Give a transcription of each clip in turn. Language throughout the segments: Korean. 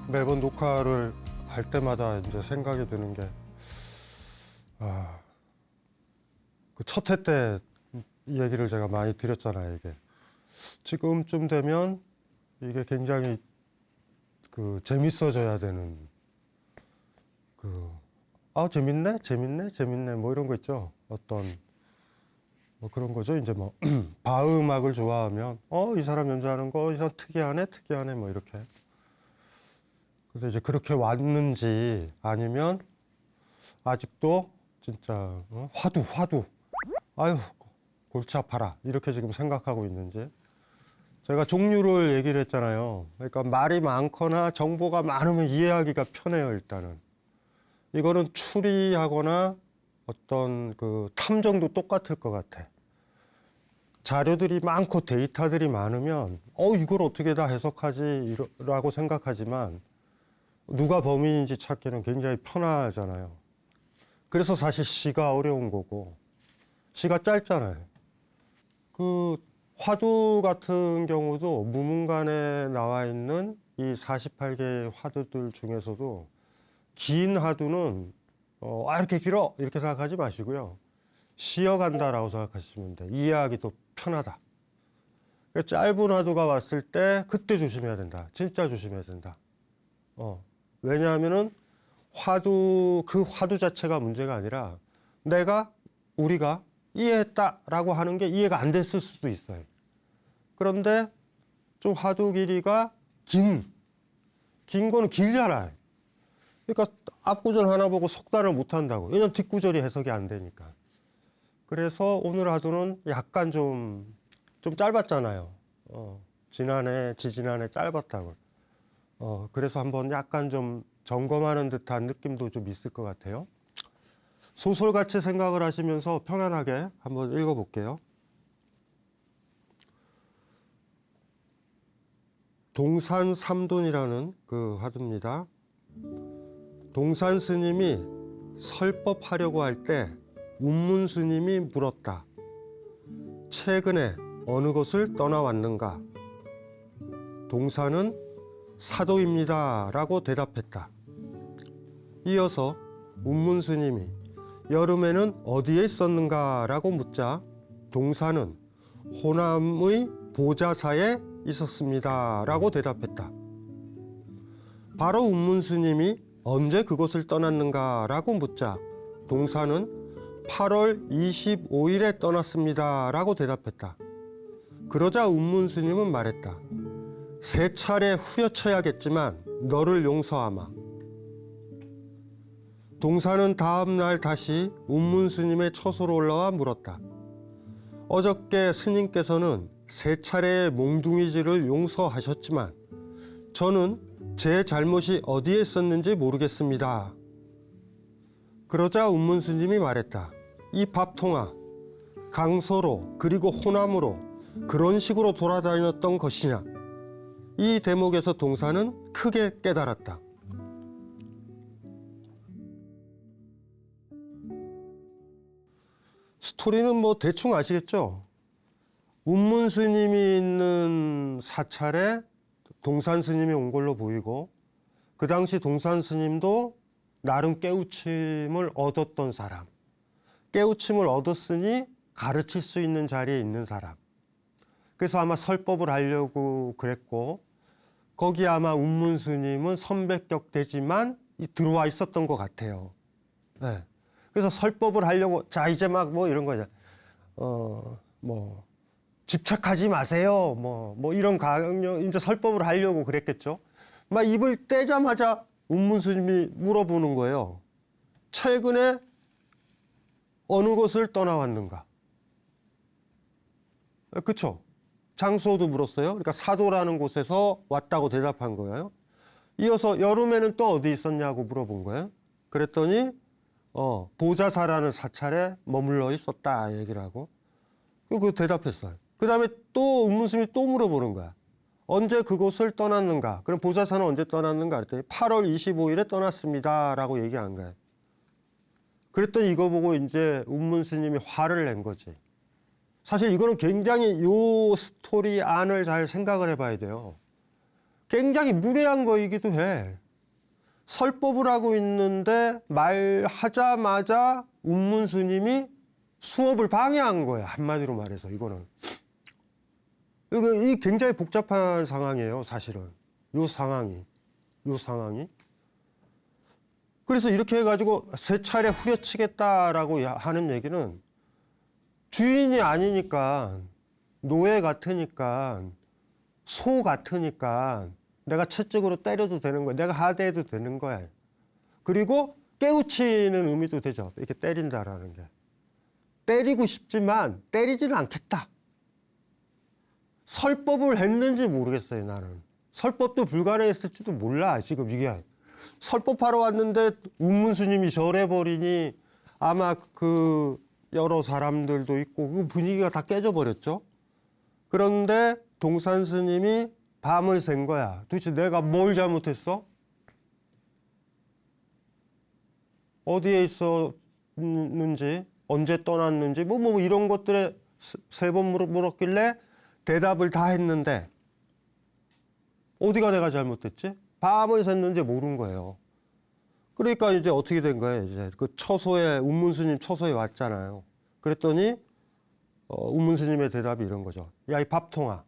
매번 녹화를 할 때마다 이제 생각이 드는 게, 그 첫 회 때 이 얘기를 제가 많이 드렸잖아요. 이게 지금쯤 되면 이게 굉장히 재밌어져야 되는 재밌네 뭐 이런 거 있죠. 어떤 뭐 그런 거죠. 이제 뭐 바음악을 좋아하면 이 사람 연주하는 거 이 사람 특이하네 뭐 이렇게. 근데 이제 그렇게 왔는지 아니면 아직도 진짜 화두 아유 골치 아파라 이렇게 지금 생각하고 있는지. 제가 종류를 얘기를 했잖아요. 그러니까 말이 많거나 정보가 많으면 이해하기가 편해요. 일단은 이거는 추리하거나 어떤 탐정도 똑같을 것 같아. 자료들이 많고 데이터들이 많으면 이걸 어떻게 다 해석하지 라고 생각하지만 누가 범인인지 찾기는 굉장히 편하잖아요. 그래서 사실 시가 어려운 거고, 시가 짧잖아요. 화두 같은 경우도 무문관에 나와 있는 이 48개의 화두들 중에서도 긴 화두는 이렇게 길어 이렇게 생각하지 마시고요. 쉬어간다라고 생각하시면 돼. 이해하기도 편하다. 그러니까 짧은 화두가 왔을 때 그때 조심해야 된다. 진짜 조심해야 된다. 왜냐하면은 그 화두 자체가 문제가 아니라 우리가 이해했다라고 하는 게 이해가 안 됐을 수도 있어요. 그런데 좀 화두 길이가 긴 거는 길잖아요. 그러니까 앞구절 하나 보고 속단을 못 한다고. 왜냐면 뒷구절이 해석이 안 되니까. 그래서 오늘 화두는 약간 좀 짧았잖아요. 지지난해 짧았다고. 그래서 한번 약간 좀 점검하는 듯한 느낌도 좀 있을 것 같아요. 소설같이 생각을 하시면서 편안하게 한번 읽어볼게요. 동산 삼돈이라는 그 화두입니다. 동산 스님이 설법하려고 할 때 운문 스님이 물었다. 최근에 어느 곳을 떠나왔는가? 동산은 사도입니다 라고 대답했다. 이어서 운문 스님이 여름에는 어디에 있었는가 라고 묻자 동산은 호남의 보자사에 있었습니다 라고 대답했다. 바로 운문 스님이 언제 그곳을 떠났는가 라고 묻자 동산은 8월 25일에 떠났습니다 라고 대답했다. 그러자 운문 스님은 말했다. 3차례 후려쳐야겠지만 너를 용서하마. 동산은 다음 날 다시 운문 스님의 처소로 올라와 물었다. 어저께 스님께서는 3차례의 몽둥이질을 용서하셨지만 저는 제 잘못이 어디에 있었는지 모르겠습니다. 그러자 운문 스님이 말했다. 이 밥통아, 강서로 그리고 호남으로 그런 식으로 돌아다녔던 것이냐. 이 대목에서 동산은 크게 깨달았다. 스토리는 뭐 대충 아시겠죠? 운문 스님이 있는 사찰에 동산 스님이 온 걸로 보이고, 그 당시 동산 스님도 나름 깨우침을 얻었던 사람, 깨우침을 얻었으니 가르칠 수 있는 자리에 있는 사람. 그래서 아마 설법을 하려고 그랬고, 거기에 아마 운문 스님은 선배격되지만 들어와 있었던 것 같아요. 네. 그래서 설법을 하려고, 자, 이제 막 뭐 이런 거죠. 집착하지 마세요. 뭐 이런 강령, 이제 설법을 하려고 그랬겠죠. 막 입을 떼자마자 운문 스님이 물어보는 거예요. 최근에 어느 곳을 떠나왔는가? 그쵸? 장소도 물었어요. 그러니까 사도라는 곳에서 왔다고 대답한 거예요. 이어서 여름에는 또 어디 있었냐고 물어본 거예요. 그랬더니 보자사라는 사찰에 머물러 있었다 얘기를 하고 그 대답했어요. 그 다음에 또 운문스님이 또 물어보는 거야. 언제 그곳을 떠났는가? 그럼 보자사는 언제 떠났는가? 그랬더니 8월 25일에 떠났습니다 라고 얘기한 거예요. 그랬더니 이거 보고 이제 운문스님이 화를 낸 거지. 사실 이거는 굉장히 요 스토리 안을 잘 생각을 해봐야 돼요. 굉장히 무례한 거이기도 해. 설법을 하고 있는데 말하자마자 운문 스님이 수업을 방해한 거야. 한마디로 말해서 이거는. 이 굉장히 복잡한 상황이에요, 사실은. 요 상황이. 그래서 이렇게 해가지고 세 차례 후려치겠다라고 하는 얘기는 주인이 아니니까, 노예 같으니까, 소 같으니까 내가 채찍으로 때려도 되는 거야. 내가 하대해도 되는 거야. 그리고 깨우치는 의미도 되죠. 이렇게 때린다라는 게. 때리고 싶지만 때리지는 않겠다. 설법을 했는지 모르겠어요, 나는. 설법도 불가능했을지도 몰라, 지금 이게. 설법하러 왔는데 운문 스님이 절해버리니 아마 그 여러 사람들도 있고 그 분위기가 다 깨져버렸죠. 그런데 동산 스님이 밤을 샌 거야. 도대체 내가 뭘 잘못했어? 어디에 있었는지, 언제 떠났는지, 뭐 이런 것들에 세 번 물었길래 대답을 다 했는데 어디가 내가 잘못했지? 밤을 샜는지 모른 거예요. 그러니까 이제 어떻게 된 거예요? 이제 그 처소에, 운문 스님 처소에 왔잖아요. 그랬더니 운문 스님의 대답이 이런 거죠. 야, 이 밥통아.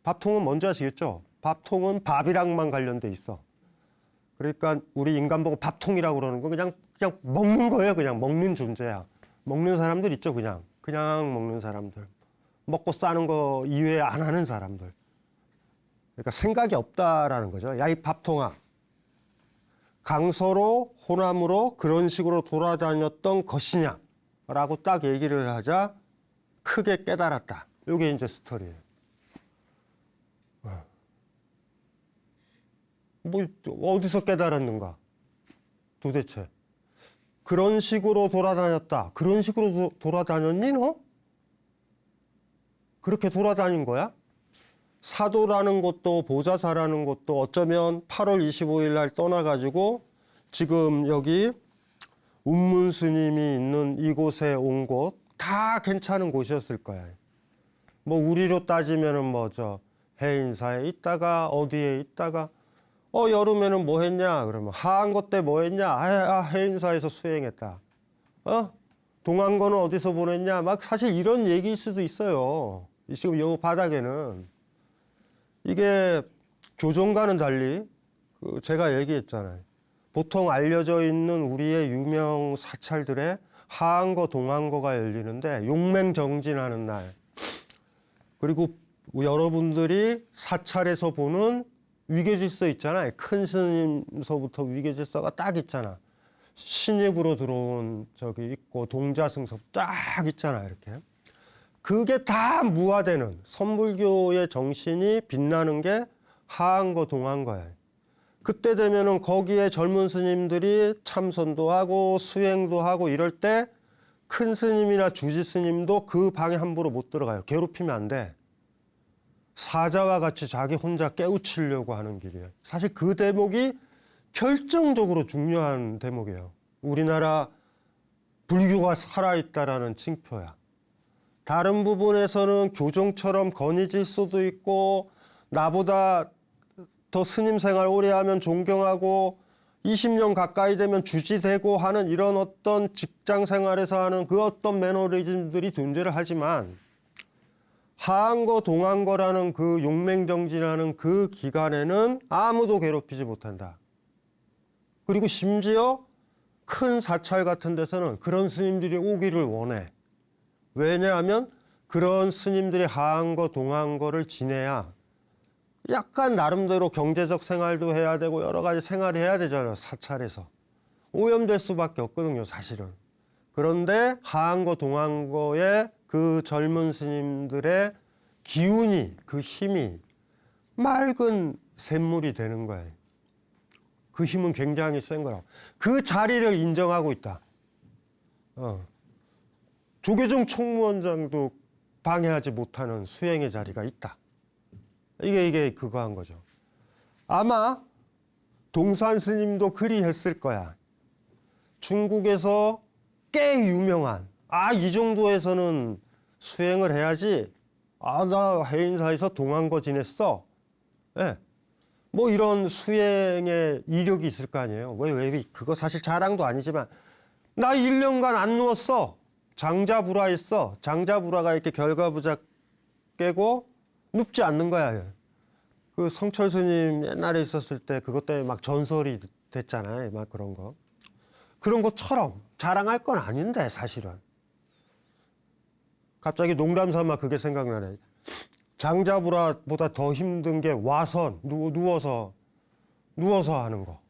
밥통은 뭔지 아시겠죠? 밥통은 밥이랑만 관련돼 있어. 그러니까 우리 인간 보고 밥통이라고 그러는 거 그냥 먹는 거예요. 그냥 먹는 존재야. 먹는 사람들 있죠, 그냥 먹는 사람들. 먹고 싸는 거 이외에 안 하는 사람들. 그러니까 생각이 없다라는 거죠. 야, 이 밥통아. 강서로 호남으로 그런 식으로 돌아다녔던 것이냐? 라고 딱 얘기를 하자 크게 깨달았다. 이게 이제 스토리예요. 뭐 어디서 깨달았는가? 도대체. 그런 식으로 돌아다녔다. 그런 식으로 돌아다녔니 너? 그렇게 돌아다닌 거야? 사도라는 것도 보좌사라는 것도 어쩌면 8월 25일 날 떠나가지고 지금 여기 운문 스님이 있는 이곳에 온 곳 다 괜찮은 곳이었을 거야. 뭐 우리로 따지면은 뭐 저 해인사에 있다가 어디에 있다가 여름에는 뭐 했냐? 그러면 하한거 때 뭐 했냐? 해인사에서 수행했다. 동안거는 어디서 보냈냐? 막 사실 이런 얘기일 수도 있어요. 지금 요 바닥에는. 이게 교종과는 달리 제가 얘기했잖아요. 보통 알려져 있는 우리의 유명 사찰들의 하한거, 동안거가 열리는데 용맹정진하는 날. 그리고 여러분들이 사찰에서 보는 위계질서 있잖아요. 큰 스님서부터 위계질서가 딱 있잖아. 신입으로 들어온 저기 있고 동자승서 딱 있잖아, 이렇게. 그게 다 무화되는 선불교의 정신이 빛나는 게 하한거, 동안거예요. 그때 되면은 거기에 젊은 스님들이 참선도 하고 수행도 하고 이럴 때 큰 스님이나 주지 스님도 그 방에 함부로 못 들어가요. 괴롭히면 안 돼. 사자와 같이 자기 혼자 깨우치려고 하는 길이에요. 사실 그 대목이 결정적으로 중요한 대목이에요. 우리나라 불교가 살아있다라는 징표야. 다른 부분에서는 교종처럼 건의질 수도 있고 나보다 더 스님 생활 오래 하면 존경하고 20년 가까이 되면 주지되고 하는 이런 어떤 직장 생활에서 하는 그 어떤 매너리즘들이 존재를 하지만 하한거, 동안거라는 그 용맹정진하는 그 기간에는 아무도 괴롭히지 못한다. 그리고 심지어 큰 사찰 같은 데서는 그런 스님들이 오기를 원해. 왜냐하면 그런 스님들이 하한거, 동안거를 지내야 약간 나름대로 경제적 생활도 해야 되고 여러 가지 생활을 해야 되잖아요. 사찰에서. 오염될 수밖에 없거든요, 사실은. 그런데 하한거, 동안거의 그 젊은 스님들의 기운이, 그 힘이 맑은 샘물이 되는 거예요. 그 힘은 굉장히 센 거라고. 그 자리를 인정하고 있다. 조계종 총무원장도 방해하지 못하는 수행의 자리가 있다. 이게 그거 한 거죠. 아마 동산 스님도 그리 했을 거야. 중국에서 꽤 유명한, 이 정도에서는 수행을 해야지. 나 해인사에서 동안거 지냈어. 네. 뭐 이런 수행의 이력이 있을 거 아니에요. 왜 그거 사실 자랑도 아니지만 나 1년간 안 누웠어. 장자불화했어. 장자불화가 이렇게 결과부작 깨고 눕지 않는 거야. 그 성철 스님 옛날에 있었을 때 그것 때문에 막 전설이 됐잖아요. 막 그런 거. 그런 것처럼 자랑할 건 아닌데 사실은. 갑자기 농담 삼아 그게 생각나네. 장자불화보다 더 힘든 게 와선, 누워서 하는 거.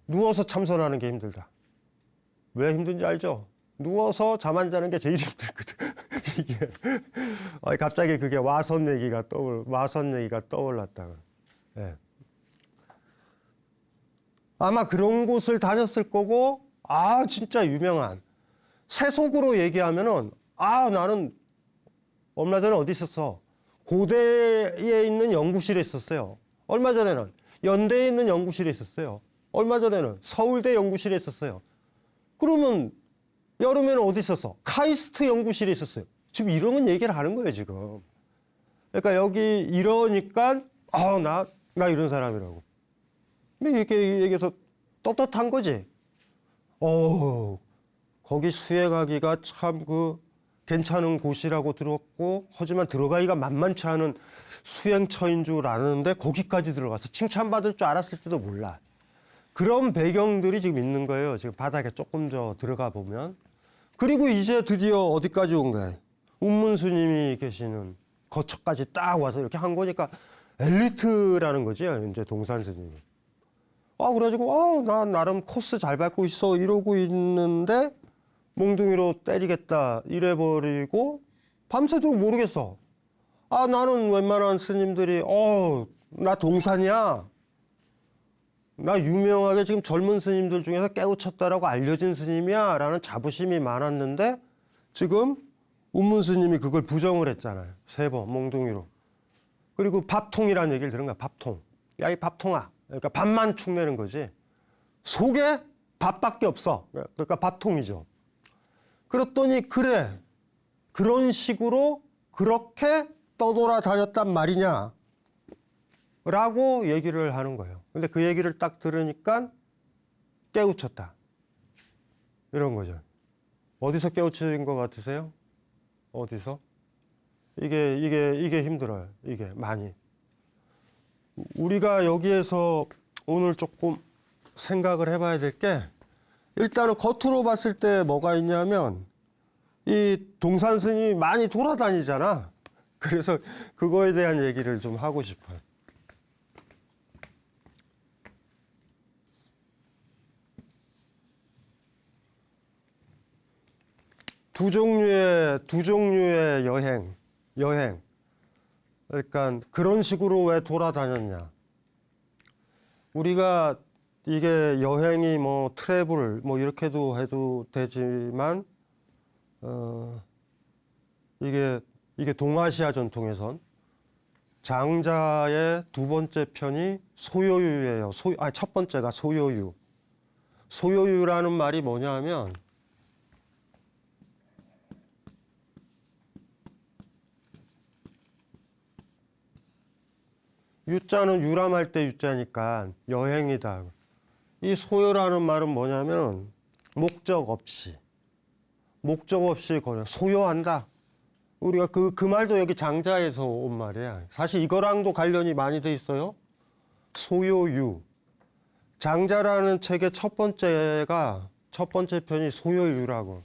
누워서 참선하는 게 힘들다. 왜 힘든지 알죠? 누워서 잠 안 자는 게 제일 힘들거든. 이게 갑자기 그게 와선 얘기가 떠올랐다고. 예. 아마 그런 곳을 다녔을 거고, 진짜 유명한. 세속으로 얘기하면은, 나는 얼마 전에 어디 있었어? 고대에 있는 연구실에 있었어요. 얼마 전에는 연대에 있는 연구실에 있었어요. 얼마 전에는 서울대 연구실에 있었어요. 그러면 여름에는 어디 있었어? 카이스트 연구실에 있었어요. 지금 이런 얘기를 하는 거예요, 지금. 그러니까 여기 이러니까, 나 이런 사람이라고. 이렇게 얘기해서 떳떳한 거지. 거기 수행하기가 참 괜찮은 곳이라고 들었고, 하지만 들어가기가 만만치 않은 수행처인 줄 아는데, 거기까지 들어가서 칭찬받을 줄 알았을지도 몰라. 그런 배경들이 지금 있는 거예요. 지금 바닥에 조금 더 들어가 보면. 그리고 이제 드디어 어디까지 온 거야? 운문 스님이 계시는 거처까지 딱 와서 이렇게 한 거니까 엘리트라는 거지, 이제 동산 스님이. 그래가지고, 난 나름 코스 잘 밟고 있어. 이러고 있는데, 몽둥이로 때리겠다. 이래버리고, 밤새도록 모르겠어. 나는 웬만한 스님들이, 나 동산이야. 나 유명하게 지금 젊은 스님들 중에서 깨우쳤다라고 알려진 스님이야. 라는 자부심이 많았는데, 지금 운문 스님이 그걸 부정을 했잖아요. 3번, 몽둥이로. 그리고 밥통이라는 얘기를 들은 거야, 밥통. 야, 이 밥통아. 그러니까 밥만 축내는 거지. 속에 밥밖에 없어. 그러니까 밥통이죠. 그랬더니 그래. 그런 식으로 그렇게 떠돌아다녔단 말이냐. 라고 얘기를 하는 거예요. 근데 그 얘기를 딱 들으니까 깨우쳤다. 이런 거죠. 어디서 깨우친 것 같으세요? 어디서? 이게 힘들어요. 이게 많이. 우리가 여기에서 오늘 조금 생각을 해봐야 될 게 일단은 겉으로 봤을 때 뭐가 있냐면 이 동산 스님이 많이 돌아다니잖아. 그래서 그거에 대한 얘기를 좀 하고 싶어요. 두 종류의 여행. 그러니까 그런 식으로 왜 돌아다녔냐. 우리가 이게 여행이 뭐 트래블 뭐 이렇게도 해도 되지만 이게 동아시아 전통에선 장자의 두 번째 편이 소요유예요. 첫 번째가 소요유. 소요유라는 말이 뭐냐면 유자는 유람할 때 유자니까 여행이다. 이 소요라는 말은 뭐냐면 목적 없이 그냥 소요한다. 우리가 그 말도 여기 장자에서 온 말이야. 사실 이거랑도 관련이 많이 돼 있어요. 소요유. 장자라는 책의 첫 번째 편이 소요유라고.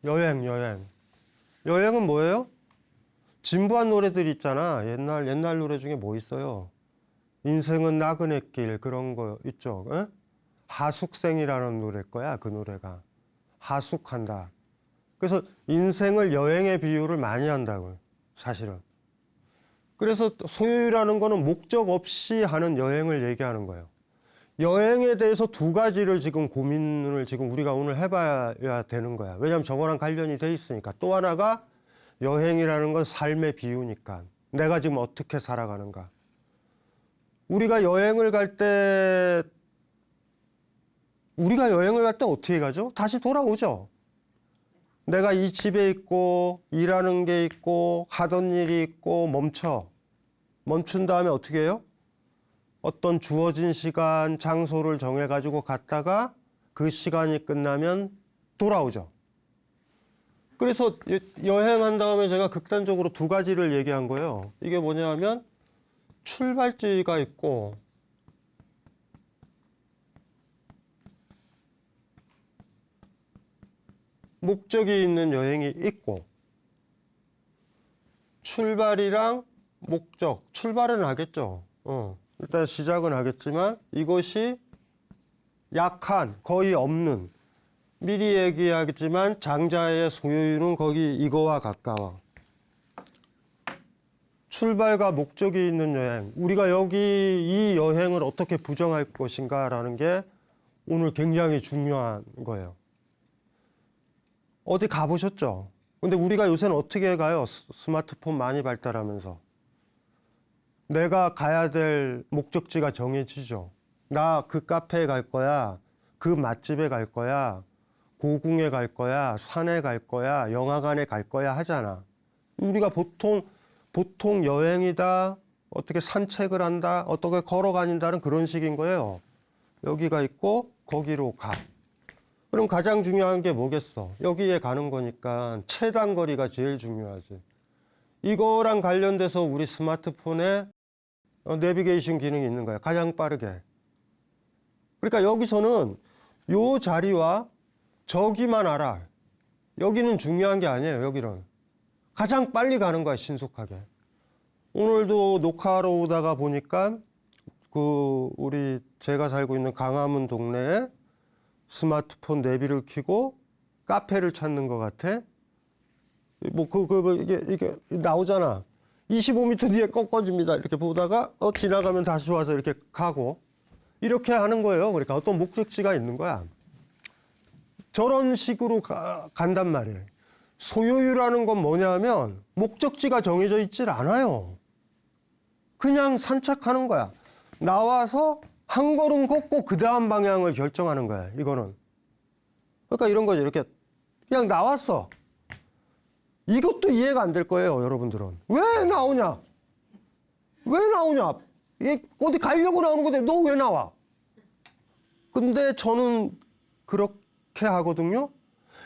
여행은 뭐예요? 진부한 노래들 있잖아. 옛날 노래 중에 뭐 있어요? 인생은 나그네 길 그런 거 있죠. 에? 하숙생이라는 노래일 거야. 그 노래가. 하숙한다. 그래서 인생을 여행의 비유를 많이 한다고요. 사실은. 그래서 소유라는 거는 목적 없이 하는 여행을 얘기하는 거예요. 여행에 대해서 두 가지를 지금 고민을 지금 우리가 오늘 해봐야 되는 거야. 왜냐하면 저거랑 관련이 돼 있으니까. 또 하나가 여행이라는 건 삶의 비유니까. 내가 지금 어떻게 살아가는가. 우리가 여행을 갈 때 어떻게 가죠? 다시 돌아오죠. 내가 이 집에 있고 일하는 게 있고 하던 일이 있고 멈춘 다음에 어떻게 해요? 어떤 주어진 시간, 장소를 정해가지고 갔다가 그 시간이 끝나면 돌아오죠. 그래서 여행한 다음에 제가 극단적으로 두 가지를 얘기한 거예요. 이게 뭐냐면 출발지가 있고 목적이 있는 여행이 있고, 출발이랑 목적, 출발은 하겠죠. 일단 시작은 하겠지만 이것이 약한, 거의 없는, 미리 얘기하겠지만 장자의 소요율은 거기 이거와 가까워. 출발과 목적이 있는 여행, 우리가 여기 이 여행을 어떻게 부정할 것인가라는 게 오늘 굉장히 중요한 거예요. 어디 가보셨죠? 근데 우리가 요새는 어떻게 가요? 스마트폰 많이 발달하면서. 내가 가야 될 목적지가 정해지죠. 나 그 카페에 갈 거야, 그 맛집에 갈 거야, 고궁에 갈 거야, 산에 갈 거야, 영화관에 갈 거야 하잖아. 우리가 보통 여행이다, 어떻게 산책을 한다, 어떻게 걸어 다닌다는 그런 식인 거예요. 여기가 있고 거기로 가. 그럼 가장 중요한 게 뭐겠어? 여기에 가는 거니까 최단 거리가 제일 중요하지. 이거랑 관련돼서 우리 스마트폰에 내비게이션 기능이 있는 거야. 가장 빠르게. 그러니까 여기서는 요 자리와 저기만 알아. 여기는 중요한 게 아니에요. 여기는 가장 빨리 가는 거야. 신속하게. 오늘도 녹화하러 오다가 보니까 우리 제가 살고 있는 강화문 동네에 스마트폰 내비를 켜고 카페를 찾는 것 같아. 이게 나오잖아. 25m 뒤에 꺾어집니다. 이렇게 보다가 지나가면 다시 와서 이렇게 가고, 이렇게 하는 거예요. 그러니까 어떤 목적지가 있는 거야. 저런 식으로 간단 말이에요. 소요율이라는 건 뭐냐면 목적지가 정해져 있질 않아요. 그냥 산책하는 거야. 나와서 한 걸음 걷고 그 다음 방향을 결정하는 거야. 이거는. 그러니까 이런 거죠. 이렇게 그냥 나왔어. 이것도 이해가 안 될 거예요. 여러분들은. 왜 나오냐? 왜 나오냐? 이게 어디 가려고 나오는 건데 너 왜 나와? 근데 저는 그렇게 하거든요.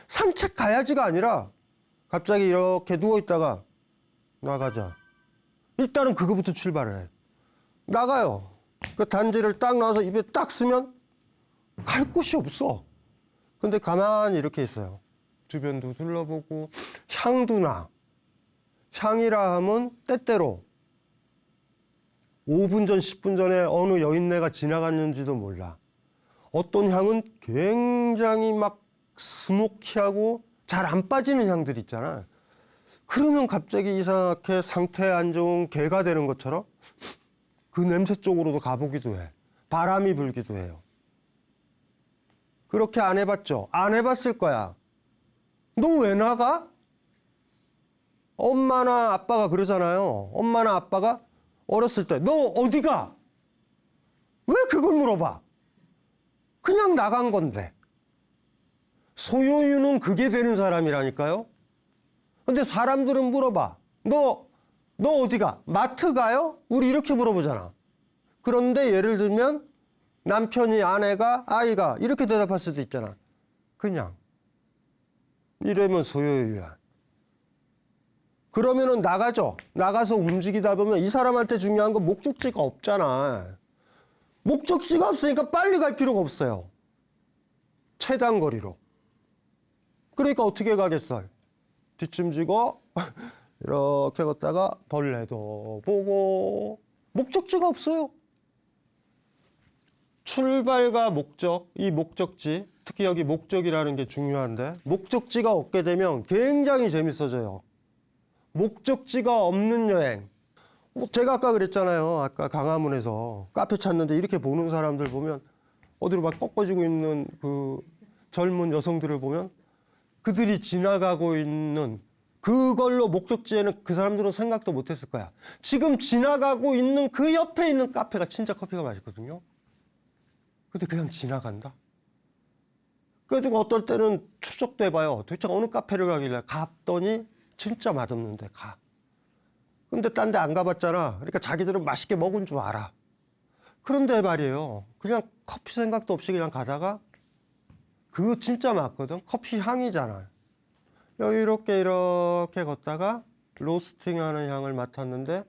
산책 가야지가 아니라 갑자기 이렇게 누워있다가 나가자. 일단은 그거부터 출발을 해. 나가요. 그 단지를 딱 나와서 입에 딱 쓰면 갈 곳이 없어. 근데 가만히 이렇게 있어요. 주변도 둘러보고, 향도 나. 향이라 하면 때때로 5분 전, 10분 전에 어느 여인네가 지나갔는지도 몰라. 어떤 향은 굉장히 막 스모키하고 잘 안 빠지는 향들 있잖아. 그러면 갑자기 이상하게 상태 안 좋은 개가 되는 것처럼 그 냄새 쪽으로도 가보기도 해. 바람이 불기도 해요. 그렇게 안 해봤죠? 안 해봤을 거야. 너 왜 나가? 엄마나 아빠가 그러잖아요. 엄마나 아빠가 어렸을 때 너 어디 가? 왜 그걸 물어봐? 그냥 나간 건데. 소요유는 그게 되는 사람이라니까요. 근데 사람들은 물어봐. 너 어디 가? 마트 가요? 우리 이렇게 물어보잖아. 그런데 예를 들면 남편이, 아내가, 아이가 이렇게 대답할 수도 있잖아. 그냥. 이러면 소요유야. 그러면은 나가죠. 나가서 움직이다 보면 이 사람한테 중요한 건 목적지가 없잖아. 목적지가 없으니까 빨리 갈 필요가 없어요. 최단 거리로. 그러니까 어떻게 가겠어요? 뒷짐지고 이렇게 걷다가 벌레도 보고, 목적지가 없어요. 출발과 목적, 이 목적지, 특히 여기 목적이라는 게 중요한데, 목적지가 없게 되면 굉장히 재밌어져요. 목적지가 없는 여행. 제가 아까 그랬잖아요. 아까 강화문에서 카페 찾는데 이렇게 보는 사람들 보면, 어디로 막 꺾어지고 있는 그 젊은 여성들을 보면 그들이 지나가고 있는 그걸로 목적지에는 그 사람들은 생각도 못했을 거야. 지금 지나가고 있는 그 옆에 있는 카페가 진짜 커피가 맛있거든요. 근데 그냥 지나간다. 그래가지고 어떨 때는 추적도 해봐요. 도대체 어느 카페를 가길래 갔더니 진짜 맛없는데 가. 근데 딴 데 안 가봤잖아. 그러니까 자기들은 맛있게 먹은 줄 알아. 그런데 말이에요. 그냥 커피 생각도 없이 그냥 가다가 그거 진짜 맞거든. 커피 향이잖아요. 이렇게 이렇게 걷다가 로스팅하는 향을 맡았는데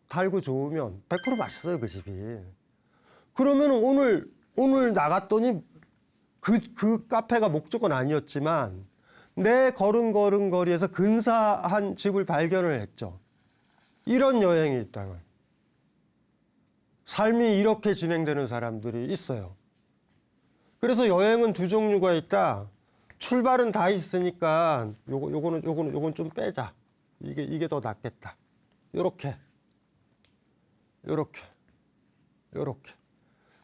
달고 좋으면 100% 맛있어요, 그 집이. 그러면 오늘 나갔더니 그 카페가 목적은 아니었지만 내 걸은 거리에서 근사한 집을 발견을 했죠. 이런 여행이 있다고요. 삶이 이렇게 진행되는 사람들이 있어요. 그래서 여행은 두 종류가 있다. 출발은 다 있으니까 요거는 좀 빼자. 이게 더 낫겠다. 요렇게.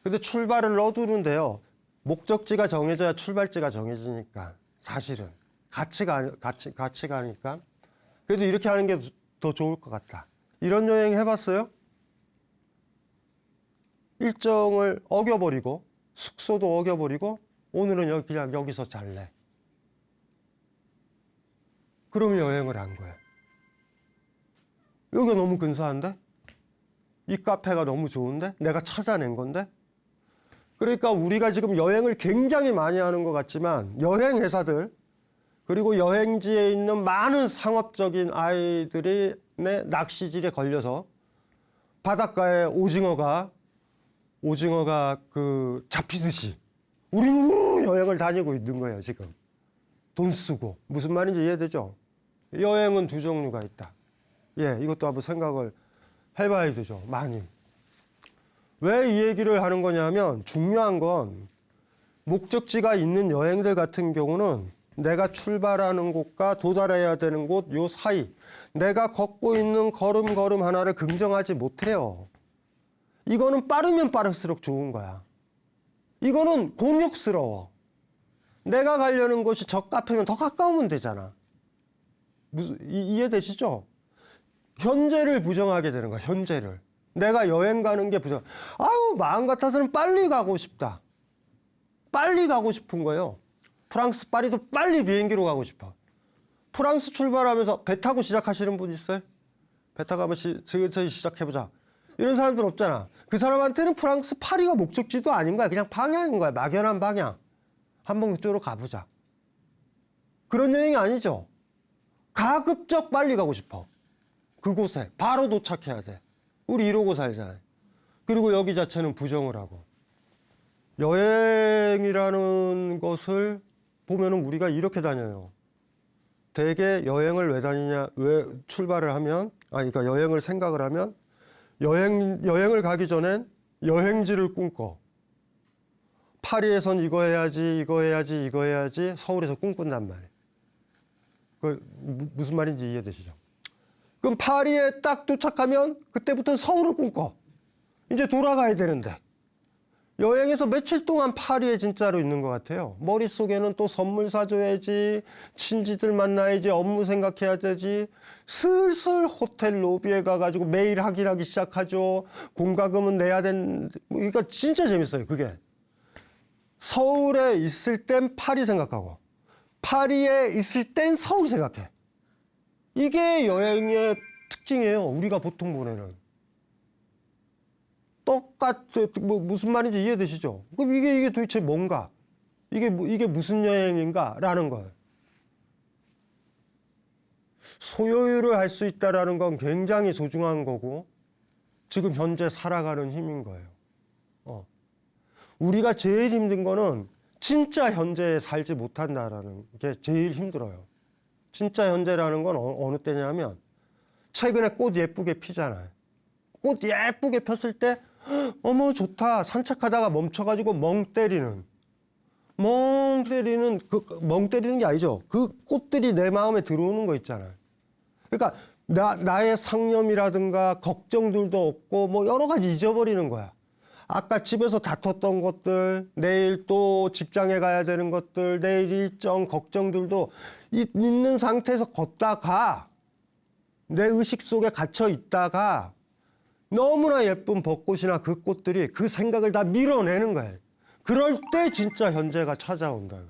근데 출발을 넣어두는데요. 목적지가 정해져야 출발지가 정해지니까 사실은 같이 가니까 그래도 이렇게 하는 게 더 좋을 것 같다. 이런 여행 해봤어요? 일정을 어겨버리고 숙소도 어겨버리고 오늘은 그냥 여기서 잘래. 그러면 여행을 한 거야. 여기가 너무 근사한데? 이 카페가 너무 좋은데? 내가 찾아낸 건데? 그러니까 우리가 지금 여행을 굉장히 많이 하는 것 같지만 여행 회사들 그리고 여행지에 있는 많은 상업적인 아이들이 내 낚시질에 걸려서 바닷가에 오징어가 그 잡히듯이 우리는 여행을 다니고 있는 거예요, 지금. 돈 쓰고. 무슨 말인지 이해되죠? 여행은 두 종류가 있다. 예, 이것도 한번 생각을 해봐야 되죠, 많이. 왜 이 얘기를 하는 거냐면 중요한 건 목적지가 있는 여행들 같은 경우는 내가 출발하는 곳과 도달해야 되는 곳 요 사이 내가 걷고 있는 걸음 하나를 긍정하지 못해요. 이거는 빠르면 빠를수록 좋은 거야. 이거는 곤욕스러워. 내가 가려는 곳이 저 카페면 더 가까우면 되잖아. 이해되시죠? 현재를 부정하게 되는 거야, 현재를. 내가 여행 가는 게 부정. 아유, 마음 같아서는 빨리 가고 싶다. 빨리 가고 싶은 거예요. 프랑스 파리도 빨리 비행기로 가고 싶어. 프랑스 출발하면서 배 타고 시작하시는 분 있어요? 배 타고 한번 저희 시작해보자. 이런 사람들 없잖아. 그 사람한테는 프랑스 파리가 목적지도 아닌 거야. 그냥 방향인 거야. 막연한 방향. 한번 그쪽으로 가보자. 그런 여행이 아니죠. 가급적 빨리 가고 싶어. 그곳에 바로 도착해야 돼. 우리 이러고 살잖아요. 그리고 여기 자체는 부정을 하고. 여행이라는 것을 보면은 우리가 이렇게 다녀요. 대개 여행을 왜 다니냐, 왜 출발을 하면, 그러니까 여행을 생각을 하면 여행을 가기 전엔 여행지를 꿈꿔. 파리에선 이거 해야지 서울에서 꿈꾼단 말이에요. 무슨 말인지 이해되시죠? 그럼 파리에 딱 도착하면 그때부터는 서울을 꿈꿔. 이제 돌아가야 되는데. 여행에서 며칠 동안 파리에 진짜로 있는 것 같아요. 머릿속에는 또 선물 사줘야지, 친지들 만나야지, 업무 생각해야 되지. 슬슬 호텔 로비에 가가지고 매일 확인하기 시작하죠. 공과금은 내야 그러니까 진짜 재밌어요, 그게. 서울에 있을 땐 파리 생각하고, 파리에 있을 땐 서울 생각해. 이게 여행의 특징이에요, 우리가 보통 보내는. 무슨 말인지 이해되시죠? 그럼 이게 도대체 뭔가? 이게 무슨 여행인가? 라는 걸. 소요율을 할 수 있다라는 건 굉장히 소중한 거고, 지금 현재 살아가는 힘인 거예요. 우리가 제일 힘든 거는 진짜 현재에 살지 못한다라는 게 제일 힘들어요. 진짜 현재라는 건 어느 때냐면, 최근에 꽃 예쁘게 피잖아요. 꽃 예쁘게 폈을 때, 어머 좋다 산책하다가 멈춰가지고 멍 때리는 멍 때리는 게 아니죠. 그 꽃들이 내 마음에 들어오는 거 있잖아요. 그러니까 나의 상념이라든가 걱정들도 없고 뭐 여러 가지 잊어버리는 거야. 아까 집에서 다퉜던 것들, 내일 또 직장에 가야 되는 것들, 내일 일정 걱정들도 있는 상태에서 걷다가 내 의식 속에 갇혀 있다가 너무나 예쁜 벚꽃이나 그 꽃들이 그 생각을 다 밀어내는 거예요. 그럴 때 진짜 현재가 찾아온다.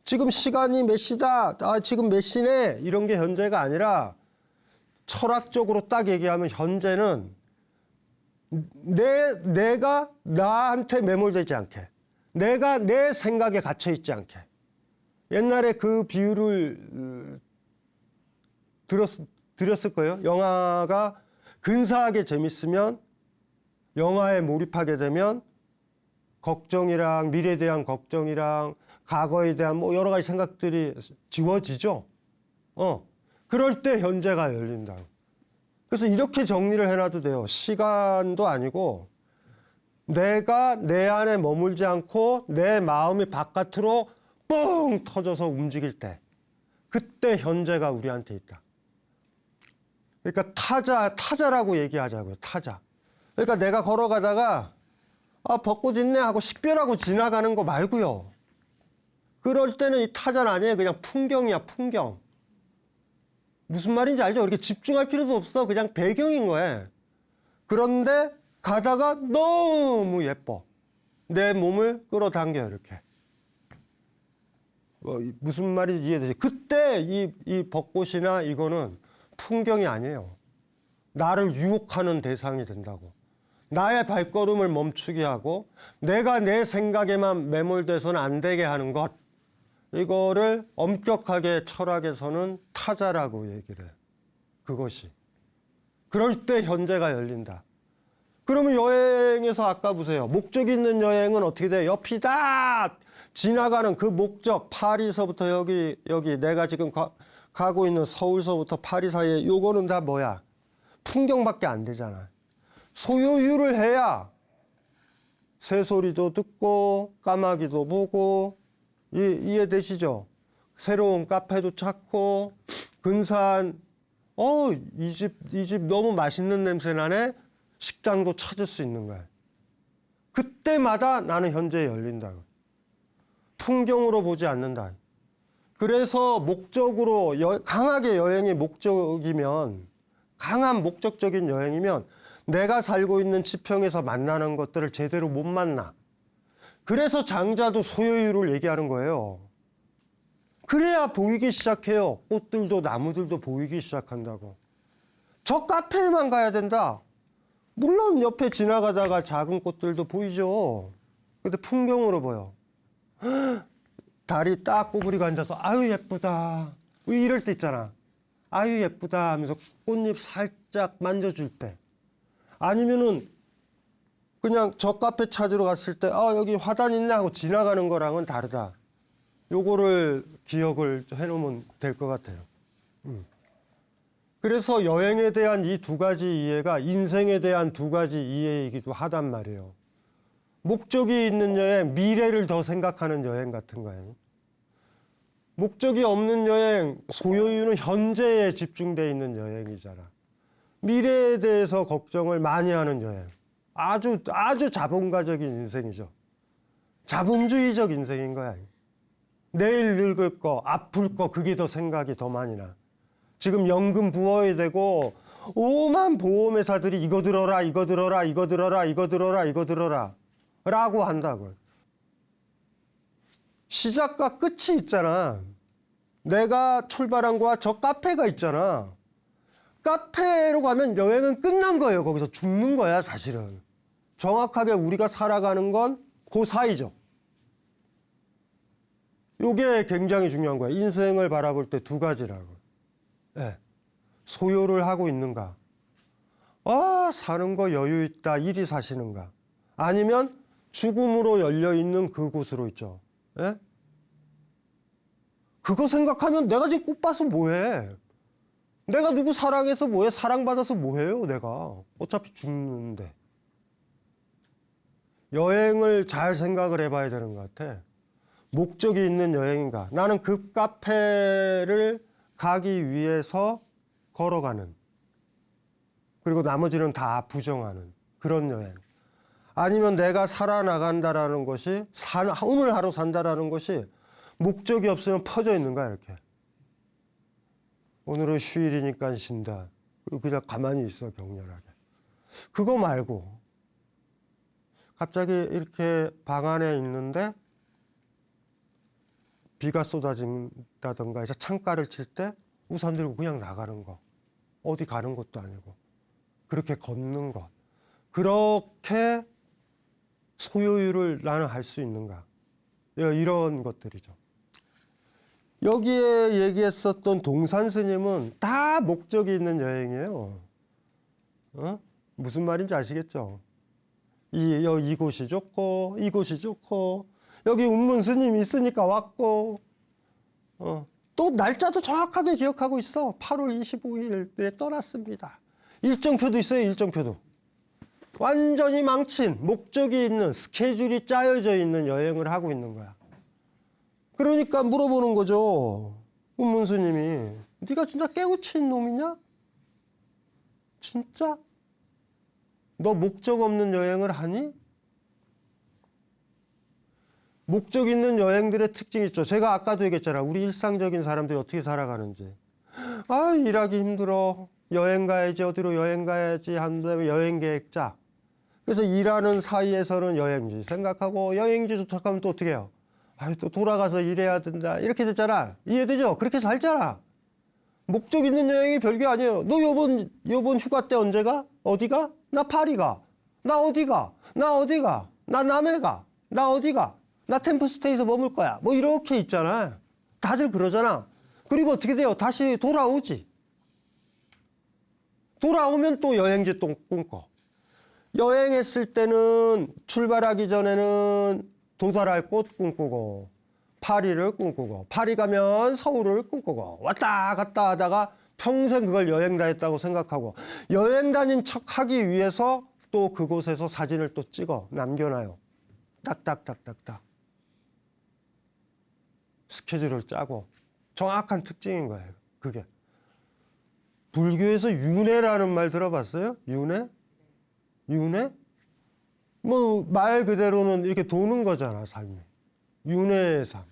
지금 시간이 몇 시다, 지금 몇 시네, 이런 게 현재가 아니라 철학적으로 딱 얘기하면 현재는 내가 나한테 매몰되지 않게, 내가 내 생각에 갇혀 있지 않게. 옛날에 그 비유를 드렸을 거예요. 영화가 근사하게 재밌으면, 영화에 몰입하게 되면 걱정이랑 미래에 대한 걱정이랑 과거에 대한 뭐 여러 가지 생각들이 지워지죠. 그럴 때 현재가 열린다. 그래서 이렇게 정리를 해놔도 돼요. 시간도 아니고 내가 내 안에 머물지 않고 내 마음이 바깥으로 뻥 터져서 움직일 때, 그때 현재가 우리한테 있다. 그러니까 타자라고 얘기하자고요. 타자. 그러니까 내가 걸어가다가 벚꽃 있네 하고 식별하고 지나가는 거 말고요. 그럴 때는 이 타자는 아니에요. 그냥 풍경이야, 풍경. 무슨 말인지 알죠? 이렇게 집중할 필요도 없어. 그냥 배경인 거예요. 그런데 가다가 너무 예뻐. 내 몸을 끌어당겨요, 이렇게. 무슨 말인지 이해되죠? 그때 이 벚꽃이나 이거는 풍경이 아니에요. 나를 유혹하는 대상이 된다고. 나의 발걸음을 멈추게 하고 내가 내 생각에만 매몰돼서는 안 되게 하는 것. 이거를 엄격하게 철학에서는 타자라고 얘기를 해요. 그것이. 그럴 때 현재가 열린다. 그러면 여행에서 아까 보세요. 목적이 있는 여행은 어떻게 돼요? 옆이다! 지나가는 그 목적, 파리서부터 여기 내가 지금 가고 있는 서울서부터 파리 사이에 요거는 다 뭐야? 풍경밖에 안 되잖아. 소요유를 해야 새소리도 듣고 까마귀도 보고, 이해되시죠? 새로운 카페도 찾고, 근사한 이 집 너무 맛있는 냄새 나네. 식당도 찾을 수 있는 거야. 그때마다 나는 현재에 열린다. 풍경으로 보지 않는다. 그래서 목적으로 강하게 여행이 목적이면, 강한 목적적인 여행이면 내가 살고 있는 지평에서 만나는 것들을 제대로 못 만나. 그래서 장자도 소요유를 얘기하는 거예요. 그래야 보이기 시작해요. 꽃들도 나무들도 보이기 시작한다고. 저 카페에만 가야 된다. 물론 옆에 지나가다가 작은 꽃들도 보이죠. 근데 풍경으로 보여. 다리 딱 구부리고 앉아서 아유 예쁘다. 이럴 때 있잖아. 아유 예쁘다 하면서 꽃잎 살짝 만져줄 때. 아니면은 그냥 저 카페 찾으러 갔을 때 여기 화단 있네 하고 지나가는 거랑은 다르다. 요거를 기억을 해놓으면 될 것 같아요. 그래서 여행에 대한 이 두 가지 이해가 인생에 대한 두 가지 이해이기도 하단 말이에요. 목적이 있는 여행, 미래를 더 생각하는 여행 같은 거예요. 목적이 없는 여행, 소요유는 현재에 집중되어 있는 여행이잖아. 미래에 대해서 걱정을 많이 하는 여행. 아주 자본가적인 인생이죠. 자본주의적 인생인 거야. 내일 늙을 거, 아플 거, 그게 더 생각이 더 많이 나. 지금 연금 부어야 되고 오만 보험회사들이 이거 들어라, 이거 들어라, 이거 들어라, 이거 들어라, 이거 들어라 라고 한다고요. 시작과 끝이 있잖아. 내가 출발한 거와 저 카페가 있잖아. 카페로 가면 여행은 끝난 거예요. 거기서 죽는 거야, 사실은. 정확하게 우리가 살아가는 건 그 사이죠. 이게 굉장히 중요한 거야. 인생을 바라볼 때 두 가지라고. 네. 소요를 하고 있는가? 사는 거 여유 있다. 이리 사시는가? 아니면 죽음으로 열려 있는 그곳으로 있죠. 네? 그거 생각하면 내가 지금 꽃 봐서 뭐해? 내가 누구 사랑해서 뭐해? 사랑받아서 뭐해요, 내가? 어차피 죽는데. 여행을 잘 생각을 해봐야 되는 것 같아. 목적이 있는 여행인가? 나는 그 카페를 가기 위해서 걸어가는, 그리고 나머지는 다 부정하는 그런 여행. 아니면 내가 살아나간다라는 것이, 오늘 하루 산다라는 것이 목적이 없으면 퍼져 있는 거야, 이렇게. 오늘은 휴일이니까 쉰다. 그냥 가만히 있어, 격렬하게. 그거 말고 갑자기 이렇게 방 안에 있는데 비가 쏟아진다던가 해서 창가를 칠 때 우산 들고 그냥 나가는 거. 어디 가는 것도 아니고. 그렇게 걷는 것. 그렇게 소요율을 나는 할 수 있는가? 이런 것들이죠. 여기에 얘기했었던 동산 스님은 다 목적이 있는 여행이에요. 무슨 말인지 아시겠죠? 이곳이 좋고 이곳이 좋고 여기 운문 스님이 있으니까 왔고 또 날짜도 정확하게 기억하고 있어. 8월 25일에 떠났습니다. 일정표도 있어요. 일정표도. 완전히 망친 목적이 있는 스케줄이 짜여져 있는 여행을 하고 있는 거야. 그러니까 물어보는 거죠. 운문 스님이 네가 진짜 깨우친 놈이냐? 진짜? 너 목적 없는 여행을 하니? 목적 있는 여행들의 특징이 있죠. 제가 아까도 얘기했잖아. 우리 일상적인 사람들이 어떻게 살아가는지. 아, 일하기 힘들어. 여행 가야지. 어디로 여행 가야지. 한 다음에 여행 계획 짜. 그래서 일하는 사이에서는 여행지 생각하고 여행지 도착하면 또 어떻게 해요? 아, 또 돌아가서 일해야 된다. 이렇게 됐잖아. 이해되죠? 그렇게 살잖아. 목적 있는 여행이 별게 아니에요. 너 요번 휴가 때 언제 가? 어디 가? 나 파리 가. 나 어디 가? 나 어디 가? 나 남해 가. 나 어디 가? 나 템플스테이에서 머물 거야. 뭐 이렇게 있잖아. 다들 그러잖아. 그리고 어떻게 돼요? 다시 돌아오지. 돌아오면 또 여행지 또 꿈꿔. 여행했을 때는 출발하기 전에는 도달할 곳 꿈꾸고 파리를 꿈꾸고 파리 가면 서울을 꿈꾸고 왔다 갔다 하다가 평생 그걸 여행 다녔다고 생각하고 여행 다닌 척하기 위해서 또 그곳에서 사진을 또 찍어 남겨놔요. 딱딱딱딱딱. 스케줄을 짜고 정확한 특징인 거예요. 그게. 불교에서 윤회라는 말 들어봤어요? 윤회? 윤회? 뭐 말 그대로는 이렇게 도는 거잖아, 삶이. 윤회의 삶.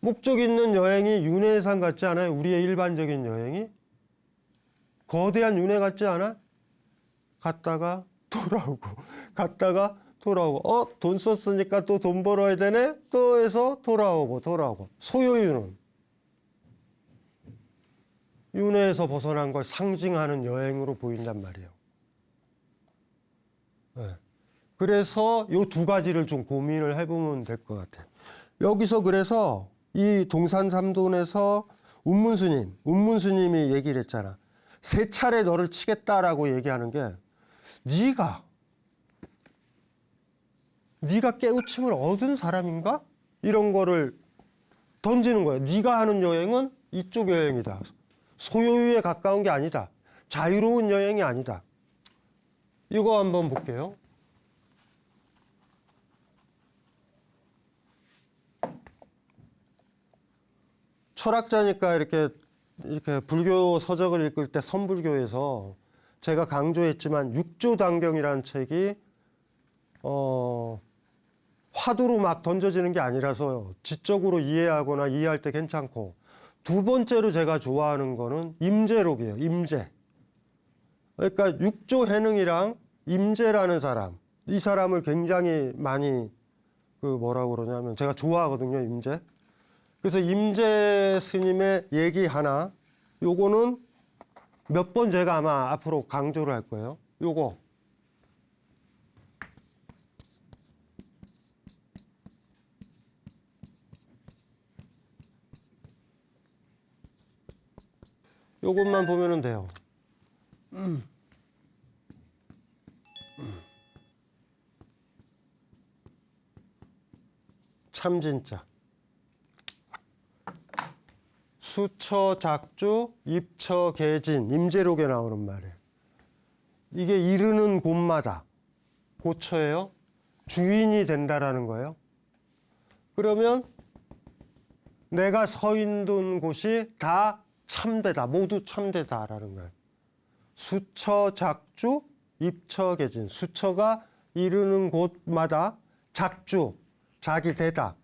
목적 있는 여행이 윤회의 삶 같지 않아요? 우리의 일반적인 여행이? 거대한 윤회 같지 않아? 갔다가 돌아오고 갔다가 돌아오고 돈 썼으니까 또 돈 벌어야 되네? 또 해서 돌아오고 소요유는 윤회에서 벗어난 걸 상징하는 여행으로 보인단 말이에요. 네. 그래서 이 두 가지를 좀 고민을 해보면 될 것 같아요. 여기서 그래서 이 동산삼돈에서 운문스님이 얘기를 했잖아. 3차례 너를 치겠다라고 얘기하는 게 네가 깨우침을 얻은 사람인가? 이런 거를 던지는 거예요. 네가 하는 여행은 이쪽 여행이다. 소요유에 가까운 게 아니다. 자유로운 여행이 아니다. 이거 한번 볼게요. 철학자니까 이렇게 불교 서적을 읽을 때 선불교에서 제가 강조했지만 육조단경이라는 책이 화두로 막 던져지는 게 아니라서 지적으로 이해하거나 이해할 때 괜찮고, 두 번째로 제가 좋아하는 거는 임재록이에요. 임재. 그러니까 육조해능이랑 임재라는 사람, 이 사람을 굉장히 많이 뭐라고 그러냐면 제가 좋아하거든요. 임재. 그래서 임재 스님의 얘기 하나, 요거는 몇 번 제가 아마 앞으로 강조를 할 거예요. 요것만 보면은 돼요. 참 진짜. 수처 작주 입처 개진, 임재록에 나오는 말이에요. 이게 이르는 곳마다 고처예요. 주인이 된다라는 거예요. 그러면 내가 서 있는 곳이 다 참되다, 모두 참되다라는 거예요. 수처 작주 입처 개진. 수처가 이르는 곳마다 작주, 자기 되다,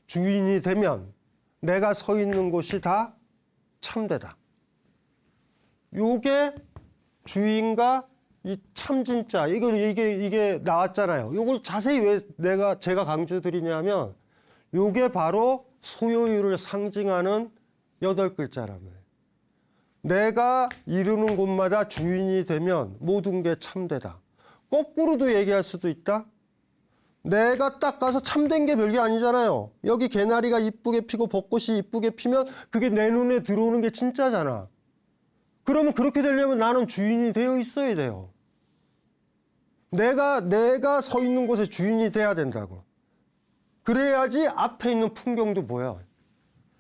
주인이 되면 내가 서 있는 곳이 다 참되다. 요게 주인과 이 참진짜, 이게 나왔잖아요. 요걸 자세히 왜 제가 강조드리냐면, 요게 바로 소요유를 상징하는 8글자라며. 내가 이루는 곳마다 주인이 되면 모든 게 참되다. 거꾸로도 얘기할 수도 있다. 내가 딱 가서 참된 게 별게 아니잖아요. 여기 개나리가 이쁘게 피고 벚꽃이 이쁘게 피면 그게 내 눈에 들어오는 게 진짜잖아. 그러면 그렇게 되려면 나는 주인이 되어 있어야 돼요. 내가 서 있는 곳에 주인이 돼야 된다고. 그래야지 앞에 있는 풍경도 보여.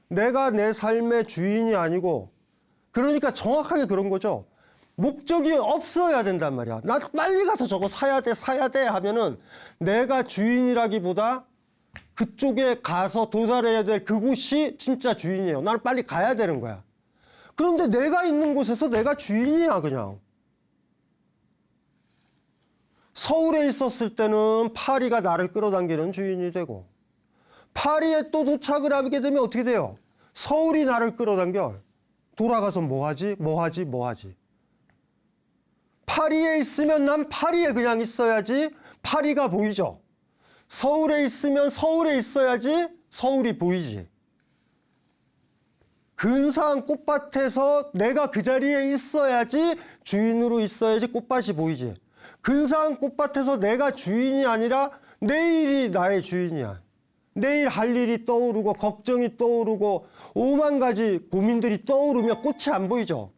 내가 내 삶의 주인이 아니고, 그러니까 정확하게 그런 거죠. 목적이 없어야 된단 말이야. 나 빨리 가서 저거 사야 돼 하면은 내가 주인이라기보다 그쪽에 가서 도달해야 될 그곳이 진짜 주인이에요. 나는 빨리 가야 되는 거야. 그런데 내가 있는 곳에서 내가 주인이야, 그냥. 서울에 있었을 때는 파리가 나를 끌어당기는 주인이 되고, 파리에 또 도착을 하게 되면 어떻게 돼요? 서울이 나를 끌어당겨. 돌아가서 뭐 하지? 파리에 있으면 난 파리에 그냥 있어야지 파리가 보이죠. 서울에 있으면 서울에 있어야지 서울이 보이지. 근사한 꽃밭에서 내가 그 자리에 있어야지 주인으로 있어야지 꽃밭이 보이지. 근사한 꽃밭에서 내가 주인이 아니라 내일이 나의 주인이야. 내일 할 일이 떠오르고 걱정이 떠오르고 5만 가지 고민들이 떠오르면 꽃이 안 보이죠.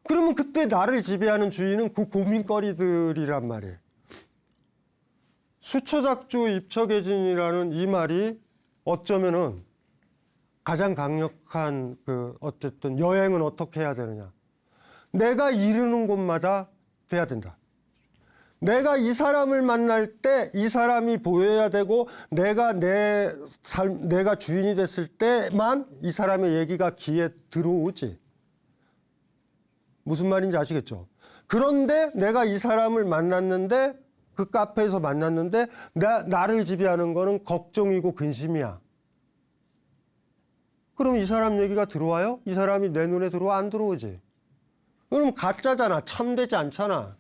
그러면 그때 나를 지배하는 주인은 그 고민거리들이란 말이에요. 수처작주 입처계진이라는 이 말이 어쩌면은 가장 강력한 어쨌든 여행은 어떻게 해야 되느냐. 내가 이르는 곳마다 돼야 된다. 내가 이 사람을 만날 때 이 사람이 보여야 되고 내가 내가 주인이 됐을 때만 이 사람의 얘기가 귀에 들어오지. 무슨 말인지 아시겠죠? 그런데 내가 이 사람을 만났는데 그 카페에서 만났는데 나를 지배하는 거는 걱정이고 근심이야. 그럼 이 사람 얘기가 들어와요? 이 사람이 내 눈에 들어와? 안 들어오지. 그럼 가짜잖아. 참되지 않잖아.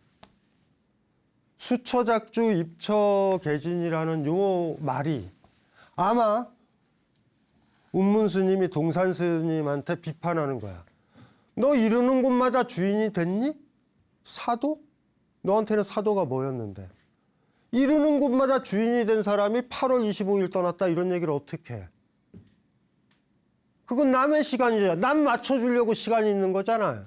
수처작주 입처계진이라는 요 말이 아마 운문스님이 동산스님한테 비판하는 거야. 너 이르는 곳마다 주인이 됐니? 사도? 너한테는 사도가 뭐였는데? 이르는 곳마다 주인이 된 사람이 8월 25일 떠났다 이런 얘기를 어떻게 해? 그건 남의 시간이잖아. 남 맞춰주려고 시간이 있는 거잖아요.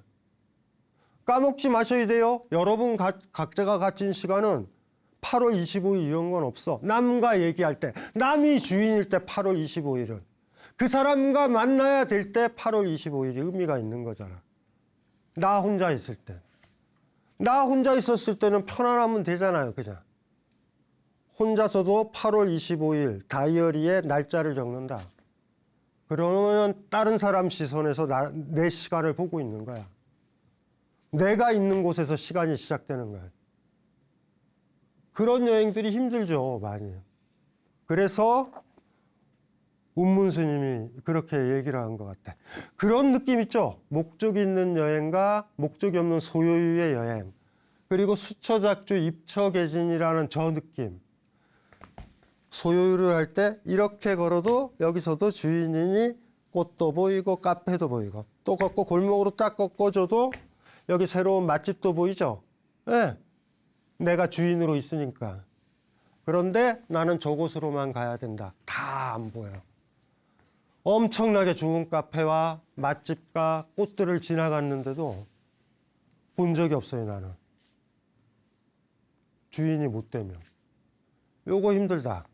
까먹지 마셔야 돼요. 여러분 각자가 가진 시간은 8월 25일 이런 건 없어. 남과 얘기할 때, 남이 주인일 때 8월 25일은. 그 사람과 만나야 될 때 8월 25일이 의미가 있는 거잖아. 나 혼자 있을 때. 나 혼자 있었을 때는 편안하면 되잖아요. 그죠? 혼자서도 8월 25일 다이어리에 날짜를 적는다. 그러면 다른 사람 시선에서 내 시간을 보고 있는 거야. 내가 있는 곳에서 시간이 시작되는 거야. 그런 여행들이 힘들죠, 많이. 그래서 운문스님이 그렇게 얘기를 한 것 같아. 그런 느낌 있죠? 목적이 있는 여행과 목적이 없는 소요유의 여행. 그리고 수처작주 입처계진이라는 저 느낌. 소요유를 할 때 이렇게 걸어도 여기서도 주인이니 꽃도 보이고 카페도 보이고 또 걷고 골목으로 딱 꺾어줘도 여기 새로운 맛집도 보이죠? 네. 내가 주인으로 있으니까. 그런데 나는 저곳으로만 가야 된다. 다 안 보여. 엄청나게 좋은 카페와 맛집과 꽃들을 지나갔는데도 본 적이 없어요, 나는. 주인이 못 되면. 요거 힘들다.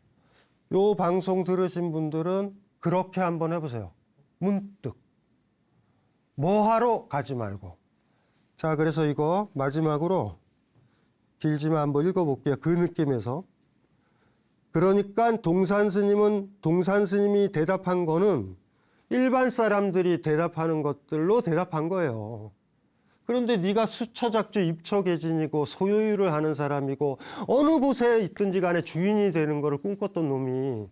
요 방송 들으신 분들은 그렇게 한번 해보세요. 문득. 뭐 하러 가지 말고. 자, 그래서 이거 마지막으로 길지만 한번 읽어볼게요. 그 느낌에서. 그러니까 동산스님이 대답한 거는 일반 사람들이 대답하는 것들로 대답한 거예요. 그런데 네가 수처작주 입처계진이고 소요유를 하는 사람이고 어느 곳에 있든지 간에 주인이 되는 거를 꿈꿨던 놈이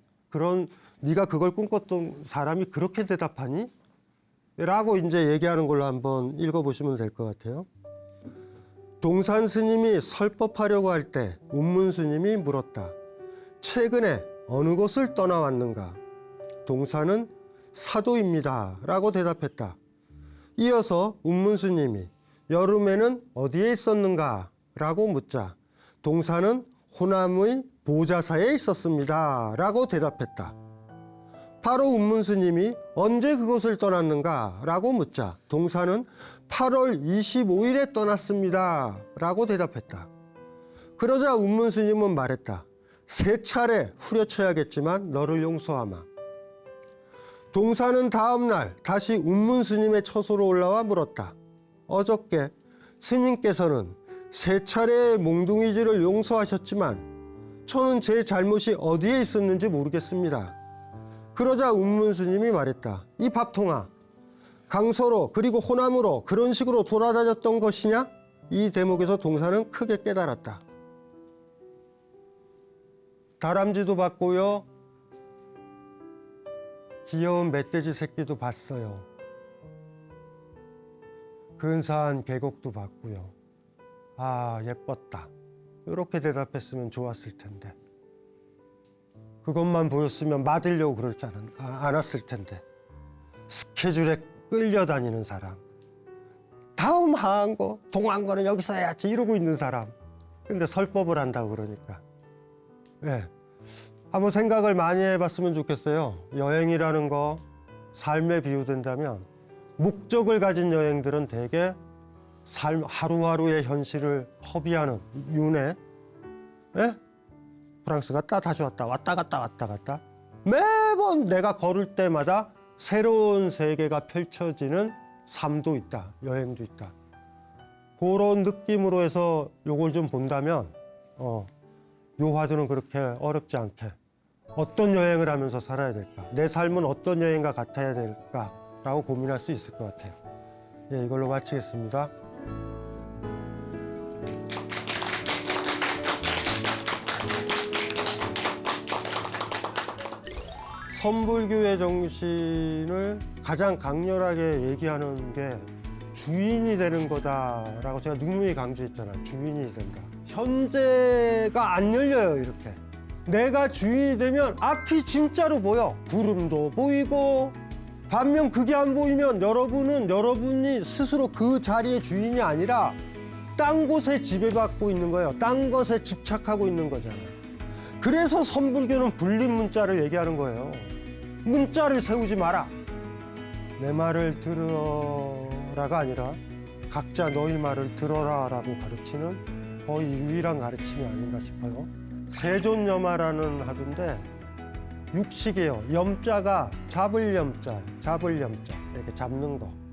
네가 그걸 꿈꿨던 사람이 그렇게 대답하니? 라고 이제 얘기하는 걸로 한번 읽어보시면 될 것 같아요. 동산스님이 설법하려고 할 때 운문스님이 물었다. 최근에 어느 곳을 떠나왔는가? 동산은 사도입니다. 라고 대답했다. 이어서 운문스님이 여름에는 어디에 있었는가? 라고 묻자 동사는 호남의 보좌사에 있었습니다. 라고 대답했다. 바로 운문스님이 언제 그곳을 떠났는가? 라고 묻자 동사는 8월 25일에 떠났습니다. 라고 대답했다. 그러자 운문스님은 말했다. 3차례 후려쳐야겠지만 너를 용서하마. 동사는 다음 날 다시 운문스님의 처소로 올라와 물었다. 어저께 스님께서는 3차례의 몽둥이질을 용서하셨지만 저는 제 잘못이 어디에 있었는지 모르겠습니다. 그러자 운문스님이 말했다. 이 밥통아, 강서로 그리고 호남으로 그런 식으로 돌아다녔던 것이냐? 이 대목에서 동사는 크게 깨달았다. 다람쥐도 봤고요. 귀여운 멧돼지 새끼도 봤어요. 근사한 계곡도 봤고요. 아, 예뻤다. 이렇게 대답했으면 좋았을 텐데. 그것만 보였으면 맞으려고 그러지 않았을 텐데. 스케줄에 끌려다니는 사람. 다음 하한 거, 동한 거는 여기서 해야지 이러고 있는 사람. 근데 설법을 한다고 그러니까. 네. 한번 생각을 많이 해봤으면 좋겠어요. 여행이라는 거 삶에 비유된다면 목적을 가진 여행들은 대개 삶 하루하루의 현실을 허비하는 윤회. 예? 프랑스 갔다 다시 왔다 왔다 갔다 왔다 갔다 매번 내가 걸을 때마다 새로운 세계가 펼쳐지는 삶도 있다. 여행도 있다. 그런 느낌으로 해서 요걸 좀 본다면 요 화두는 그렇게 어렵지 않게 어떤 여행을 하면서 살아야 될까? 내 삶은 어떤 여행과 같아야 될까라고 고민할 수 있을 것 같아요. 예, 이걸로 마치겠습니다. 선불교의 정신을 가장 강렬하게 얘기하는 게 주인이 되는 거다라고 제가 누누이 강조했잖아요. 주인이 된다. 현재가 안 열려요, 이렇게. 내가 주인이 되면 앞이 진짜로 보여. 구름도 보이고. 반면 그게 안 보이면 여러분이 스스로 그 자리의 주인이 아니라 딴 곳에 지배받고 있는 거예요. 딴 것에 집착하고 있는 거잖아요. 그래서 선불교는 분립 문자를 얘기하는 거예요. 문자를 세우지 마라. 내 말을 들어라가 아니라 각자 너희 말을 들어라라고 가르치는 거의 유일한 가르침이 아닌가 싶어요. 세존여마라는 하두인데 육식이에요. 염자가 잡을 염자 이렇게 잡는 거.